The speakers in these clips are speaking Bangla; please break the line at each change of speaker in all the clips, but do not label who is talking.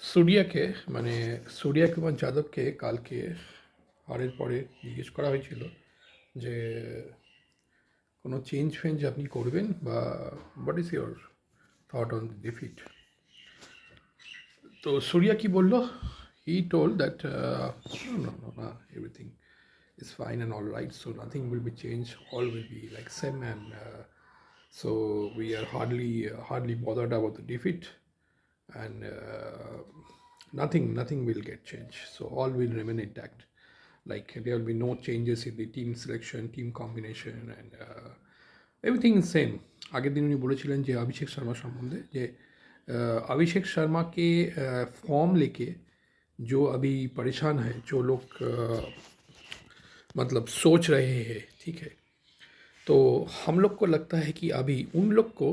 সুরিয়াকে মানে সূর্যা কুমার যাদবকে কালকে হারের পরে জিজ্ঞেস করা হয়েছিল যে কোনো চেঞ্জ ফেঞ্জ আপনি করবেন বা what is your thought on defeat. তো সূর্যা কি বললো? He told that no no না, everything is fine and all right, so nothing will be changed, all will be like same, and so we are hardly bothered about the defeat, and nothing will get changed, so all will remain intact, like there will be no changes in the team selection, team combination, and everything is same. আগের দিন উনি বলেছিলেন যে অভিষেক শর্মা সম্বন্ধে যে अभिषेक शर्मा के फॉर्म लेके जो अभी परेशान है, जो लोग मतलब सोच रहे हैं, ठीक है, तो हम लोग को लगता है कि अभी उन लोग को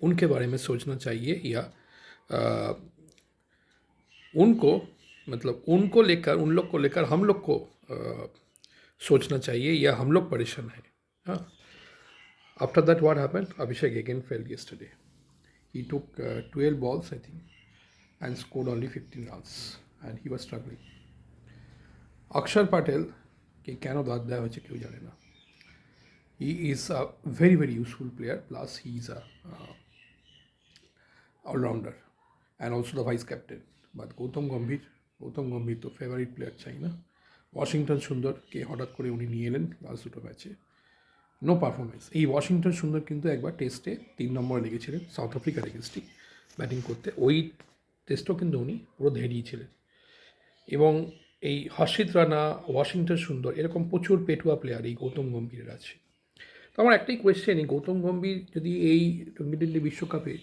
उनके बारे में सोचना चाहिए, या अ, उनको मतलब उनको लेकर उन लोग को लेकर हम लोग को सोचना चाहिए, या हम लोग परेशान हैं। हाँ, after that what happened, Abhishek again failed yesterday. He took 12 balls, I think, and scored only 15 runs, and he was struggling. अक्षर पटेल के কেন দাঁত দেওয়া হয়েছে কেউ জানে না। He is a very very useful player, plus he is a all-rounder and also the vice captain. But Gautam Gambhir তো ফেভারিট প্লেয়ার চাই না। ওয়াশিংটন সুন্দরকে হঠাৎ করে উনি নিয়ে এলেন লাস্ট দুটো ম্যাচে, নো পারফরমেন্স। এই ওয়াশিংটন সুন্দর কিন্তু একবার টেস্টে 3 নম্বরে লেগেছিলেন সাউথ আফ্রিকার এগেনস্টে ব্যাটিং করতে, ওই টেস্টও কিন্তু উনি পুরো ধেরিয়েছিলেন। এবং এই হর্ষিত রানা, ওয়াশিংটন সুন্দর, এরকম প্রচুর পেটুয়া প্লেয়ার এই গৌতম গম্ভীরের আছে। তো আমার একটাই কোয়েশ্চেন, এই গৌতম গম্ভীর যদি এই টি20 বিশ্বকাপে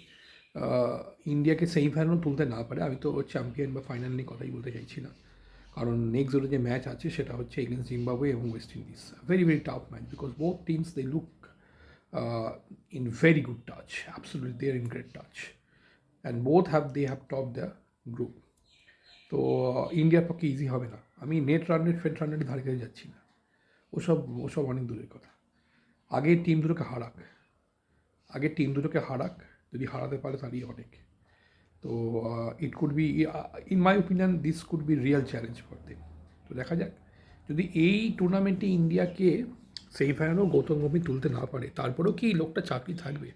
ইন্ডিয়াকে সেমিফাইনালও তুলতে না পারে, আমি তো চ্যাম্পিয়ন বা ফাইনাল নিয়ে কথাই বলতে চাইছি না, কারণ নেক্সট জোনে যে ম্যাচ আছে সেটা হচ্ছে এগেন্স্ট জিম্বাবুয়ে এবং West Indies. Very very tough match, because both teams they look in very good touch, absolutely they are in great touch, and both have top the group. তো ইন্ডিয়ার পক্ষে ইজি হবে না। আমি net run rate, fed run rate ধারে কাছে যাচ্ছি না, ওসব অনেক দূরের কথা। আগের টিম দুটোকে হারাক, যদি হারাতে পারে তাহলেই অনেক। তো it could be, in my opinion this could be real challenge for them. তো দেখা যাক, যদি এই টুর্নামেন্টে ইন্ডিয়াকে সেমিফাইনালও গৌতম গম্ভীর তুলতে না পারে, তারপরেও কি এই লোকটা চাকরি থাকবে?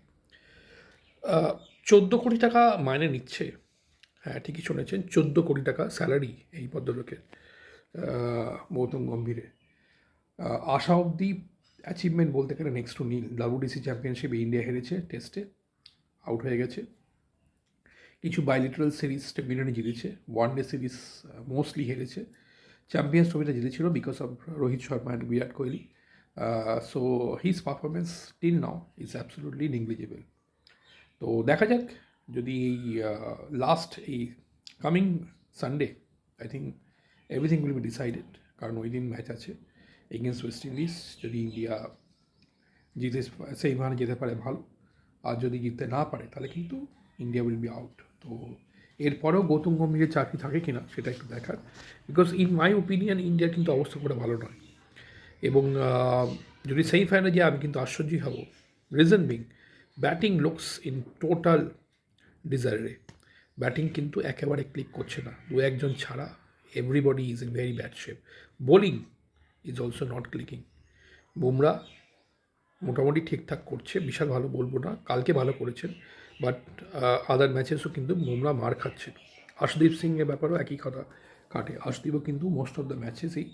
14 কোটি টাকা মাইনে নিচ্ছে, হ্যাঁ ঠিকই শুনেছেন, 14 কোটি টাকা স্যালারি এই ভদ্রলোকের, গৌতম গম্ভীরে। আশা অবধি অ্যাচিভমেন্ট বলতে গেলে নেক্সট টু নীল। WDC চ্যাম্পিয়নশিপে ইন্ডিয়া হেরেছে, টেস্টে আউট হয়ে গেছে। কিছু বাইলিটারাল সিরিজ টেবিলিয়নে জিতেছে, ওয়ান ডে সিরিজ মোস্টলি হেরেছে। চ্যাম্পিয়ন্স ট্রফিটা জিতেছিল because of Rohit Sharma and Virat Kohli. So his performance till now is absolutely negligible. তো দেখা যাক, যদি এই লাস্ট এই coming Sunday I think everything will be decided, কারণ ওই দিন ম্যাচ আছে এগেনস্ট ওয়েস্ট ইন্ডিজ। যদি ইন্ডিয়া জিতে সেইভাবে যেতে পারে ভালো, আর যদি জিততে না পারে তাহলে কিন্তু ইন্ডিয়া উইল বি আউট। তো এরপরেও গৌতম গম্ভীরের চাকরি থাকে কিনা সেটা একটু দেখার, বিকজ ইন মাই ওপিনিয়ন ইন্ডিয়ার কিন্তু অবস্থা করে ভালো নয়। এবং যদি সেমিফাইনালে যায় আমি কিন্তু আশ্চর্যই হব। Reason being, batting looks in total disarray. Batting কিন্তু একেবারে ক্লিক করছে না, দু একজন ছাড়া everybody is in very bad shape. Bowling is also not clicking. Bumrah মোটামুটি ঠিকঠাক করছে, বিশাল ভালো বলবো না, কালকে ভালো করেছেন, বাট আদার ম্যাচেসও কিন্তু বুমরা মার খাচ্ছেন। আশদীপ সিংয়ের ব্যাপারেও একই কথা কাটে, আশদীপও কিন্তু মোস্ট অফ দ্য ম্যাচেসেই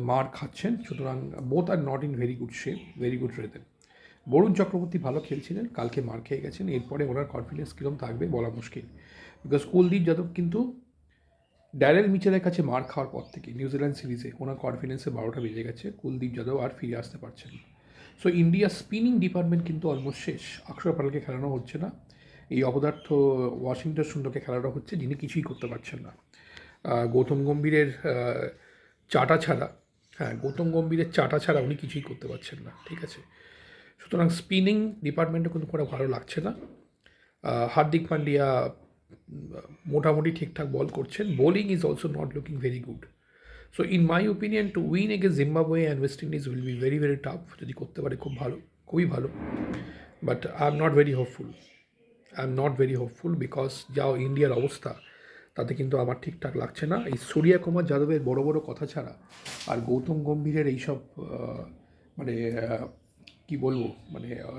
মার খাচ্ছেন। সুতরাং both are not in very good shape, very good রেদেন। বরুণ চক্রবর্তী ভালো খেলছিলেন, কালকে মার খেয়ে গেছেন। এরপরে ওনার কনফিডেন্স কীরকম থাকবে বলা মুশকিল, বিকজ কুলদীপ যাদব কিন্তু ড্যারেল মিচেলের কাছে মার খাওয়ার পর থেকে নিউজিল্যান্ড সিরিজে ওনার কনফিডেন্সে 12টা বেজে গেছে। কুলদীপ যাদব আর ফিরে আসতে পারছেন না। সো ইন্ডিয়া স্পিনিং ডিপার্টমেন্ট কিন্তু অলমোস্ট শেষ। অক্ষর পাটেলকে খেলানো হচ্ছে না, এই অপদার্থ ওয়াশিংটন সুন্দরকে খেলানো হচ্ছে, যিনি কিছুই করতে পারছেন না। গৌতম গম্ভীরের চাটা ছাড়া, গৌতম গম্ভীরের চাটা ছাড়া উনি কিছুই করতে পারছেন না, ঠিক আছে। সুতরাং স্পিনিং ডিপার্টমেন্টও কিন্তু কোনো ভালো লাগছে না। হার্দিক পান্ডিয়া মোটামুটি ঠিকঠাক বল করছেন, bowling is also not looking very good. So in my opinion to win against Zimbabwe and West Indies will be very very tough. যদি করতে পারে খুবই ভালো, but I am not very hopeful because যাও ইন্ডিয়ার অবস্থা, তাতে কিন্তু আমার ঠিকঠাক লাগছে না। এই সূর্যা কুমার যাদবের বড় বড় কথা ছাড়া আর গৌতম গম্ভীরের এইসব মানে কী বলবো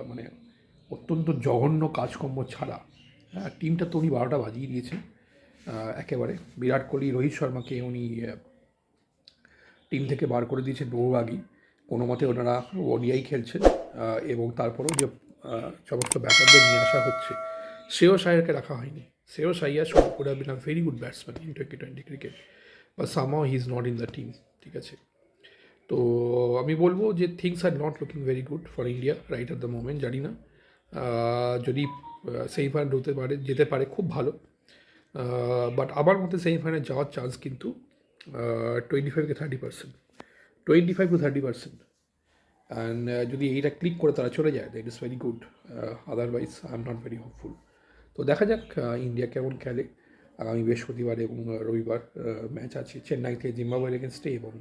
মানে অত্যন্ত জঘন্য কাজকর্ম ছাড়া টিমটা তো উনি 12টা বাজিয়ে দিয়েছেন একেবারে। বিরাট কোহলি, রোহিত শর্মাকে উনি টিম থেকে বার করে দিয়েছেন বহু আগেই। কোনো মতে ওনারা ওডিআই খেলছেন এবং তারপরেও যে সমস্ত ব্যাটারদের নিয়ে আসা হচ্ছে, শ্রেয়স আয়ারকে রাখা হয়নি। Shreyas Iyer could have been a very good batsman in twenty cricket, but somehow he is not in the team. ঠিক আছে, তো আমি বলবো যে things are not looking very good for India right at the moment. জানি না, যদি সেমিফাইনাল যেতে পারে খুব ভালো, বাট আমার মতে সেমিফাইনাল যাওয়ার চান্স কিন্তু 25 to 30%, 25 to 30%। অ্যান্ড যদি এইটা ক্লিক করে তারা চলে যায়, that is very good. Otherwise I am not very hopeful. তো দেখা যাক ইন্ডিয়া কেমন খেলে। আগামী বৃহস্পতিবার এবং রবিবার ম্যাচ আছে, চেন্নাই থেকে জিম্বাবুয়ের এগেনস্টে এবং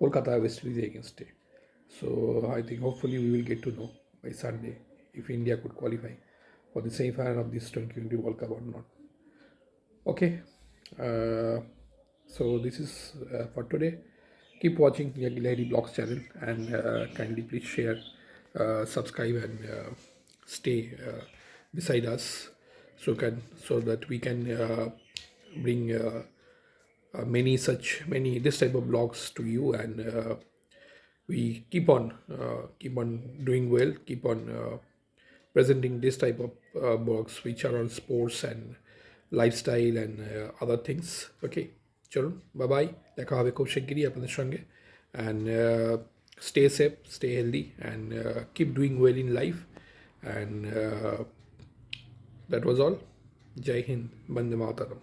কলকাতা ওয়েস্ট ইন্ডিজের এগেনস্টে। So I think hopefully we will get to know by Sunday if India could qualify for the semi-final of this 2020 World Cup or not. Okay, so this is for today. Keep watching Gilahari Blogs channel and kindly please share, subscribe and stay beside us so that we can bring many this type of blogs to you, and we keep on doing well, keep on presenting this type of blogs which are on sports and lifestyle and other things. Okay, চলুন, বাই বাই, দেখা হবে খুব শিগগিরই আপনাদের সঙ্গে। And stay safe, stay healthy and keep doing well in life. And that was all. Jai Hind, Bande Mataram.